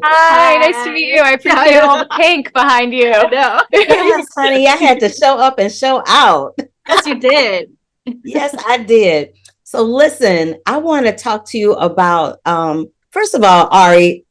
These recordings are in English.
Hi, nice to meet you. I appreciate all the pink behind you. I know. Yes, honey, I had to show up and show out. Yes, you did. Yes, I did. So listen, I want to talk to you about first of all, Ari,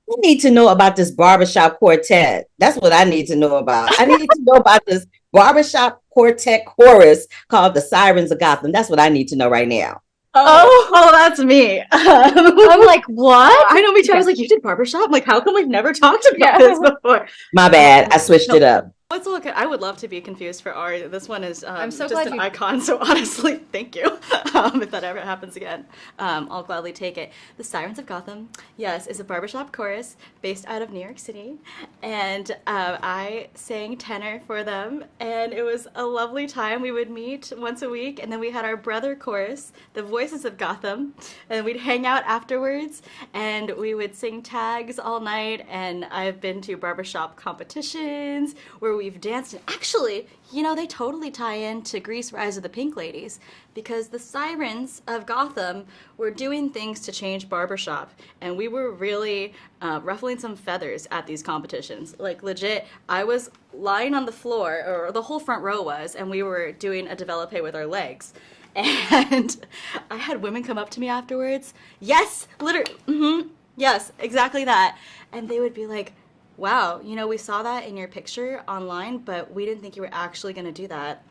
I need to know about this barbershop quartet. That's what I need to know about. I need to know about this barbershop quartet chorus called the Sirens of Gotham. That's what I need to know right now. Oh, that's me. I'm like, what? I know, me too. I was like, you did barbershop? I'm like, how come we've never talked about Yeah. this before? My bad. I switched it up. Let's look at. I would love to be confused for Ari. This one is I'm so just glad an you- icon. So honestly, thank you. If that ever happens again, I'll gladly take it. The Sirens of Gotham, yes, is a barbershop chorus based out of New York City, and I sang tenor for them, and it was a lovely time. We would meet once a week, and then we had our brother chorus, the Voices of Gotham, and we'd hang out afterwards, and we would sing tags all night. And I've been to barbershop competitions where we've danced, and actually, you know, they totally tie into Grease Rise of the Pink Ladies, because the Sirens of Gotham were doing things to change barbershop, and we were really ruffling some feathers at these competitions. Like, legit, I was lying on the floor, or the whole front row was, and we were doing a develope with our legs. And I had women come up to me afterwards. Yes, literally, yes, exactly that. And they would be like, wow, you know, we saw that in your picture online, but we didn't think you were actually going to do that.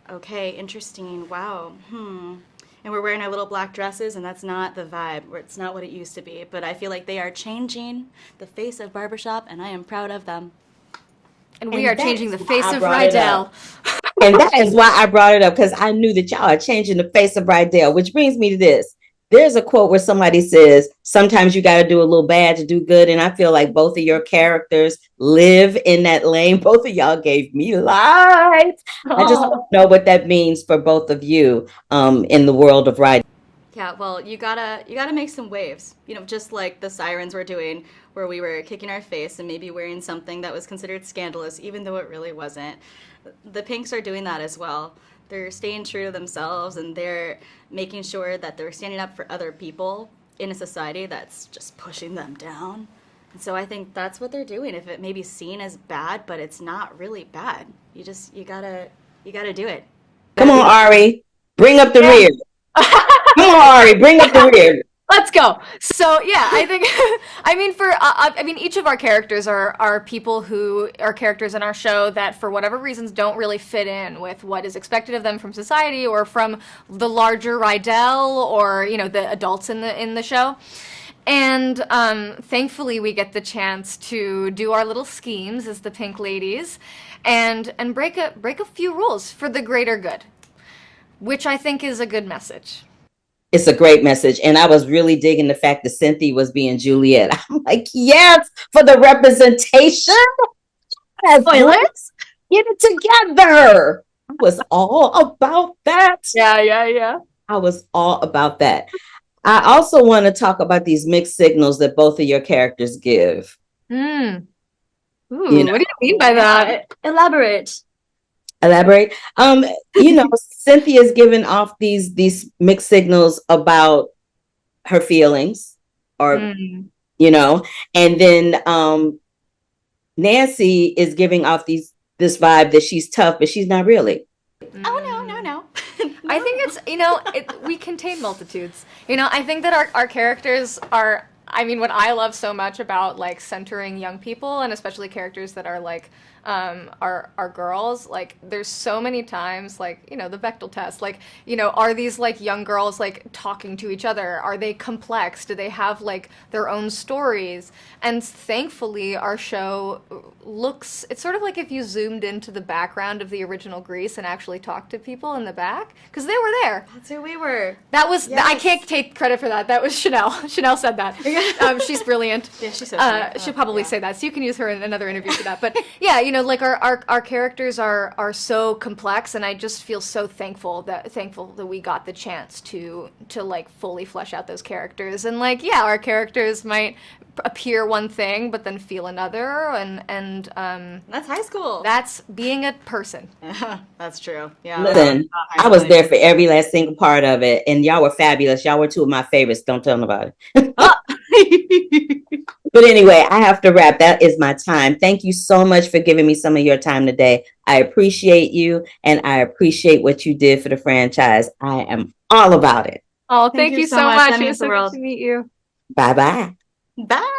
Okay, interesting. Wow. And we're wearing our little black dresses, and that's not the vibe. It's not what it used to be. But I feel like they are changing the face of barbershop, and I am proud of them. And we are that changing the is face why I of brought it Rydell. up. And that is why I brought it up, because I knew that y'all are changing the face of Rydell, which brings me to this. There's a quote where somebody says, sometimes you got to do a little bad to do good. And I feel like both of your characters live in that lane. Both of y'all gave me life. I just don't know what that means for both of you in the world of Rydell. Yeah, well, you gotta make some waves. You know, just like the Sirens were doing, where we were kicking our face and maybe wearing something that was considered scandalous, even though it really wasn't. The Pinks are doing that as well. They're staying true to themselves, and they're making sure that they're standing up for other people in a society that's just pushing them down. And so I think that's what they're doing. If it may be seen as bad, but it's not really bad. You gotta do it. Come on, Ari, bring up the rear. Come on, Ari, bring up the rear. Let's go. So yeah, I think, I mean, each of our characters are people who are characters in our show that, for whatever reasons, don't really fit in with what is expected of them from society or from the larger Rydell, or you know, the adults in the show. And thankfully, we get the chance to do our little schemes as the Pink Ladies, and break a few rules for the greater good, which I think is a good message. It's a great message. And I was really digging the fact that Cynthia was being Juliet. I'm like, yes, for the representation. Yes, Spoilers? get it together. I was all about that. Yeah. I was all about that. I also want to talk about these mixed signals that both of your characters give. Ooh, You know. what do you mean by that? Elaborate. Elaborate. You know, Cynthia's giving off these mixed signals about her feelings, or you know, and then Nancy is giving off this vibe that she's tough, but she's not really. Oh, no. I think it's, you know, we contain multitudes. You know, I think that our characters are, I mean, what I love so much about, like, centering young people, and especially characters that are, like, are girls, like, there's so many times, like, you know, the Bechdel test, like, you know, are these, like, young girls, like, talking to each other? Are they complex? Do they have, like, their own stories? And thankfully, our show looks, it's sort of like if you zoomed into the background of the original Grease and actually talked to people in the back, because they were there. That's who we were. That was, Yes. I can't take credit for that. That was Chanel. Chanel said that. She's brilliant. Yeah, she's so sweet. She'll probably say that, so you can use her in another interview for that. But yeah, you know, like our characters are so complex, and I just feel so thankful that we got the chance to like fully flesh out those characters. And like, yeah, our characters might appear one thing but then feel another, and That's high school. that's being a person. That's true. Yeah. Listen, I was there for every last single part of it, and y'all were fabulous. Y'all were two of my favorites. Don't tell nobody. But anyway, I have to wrap. That is my time. Thank you so much for giving me some of your time today. I appreciate you, and I appreciate what you did for the franchise. I am all about it. Oh, Thank thank you you so so much. much. That It means was the so good world. to meet you. Bye bye. Bye.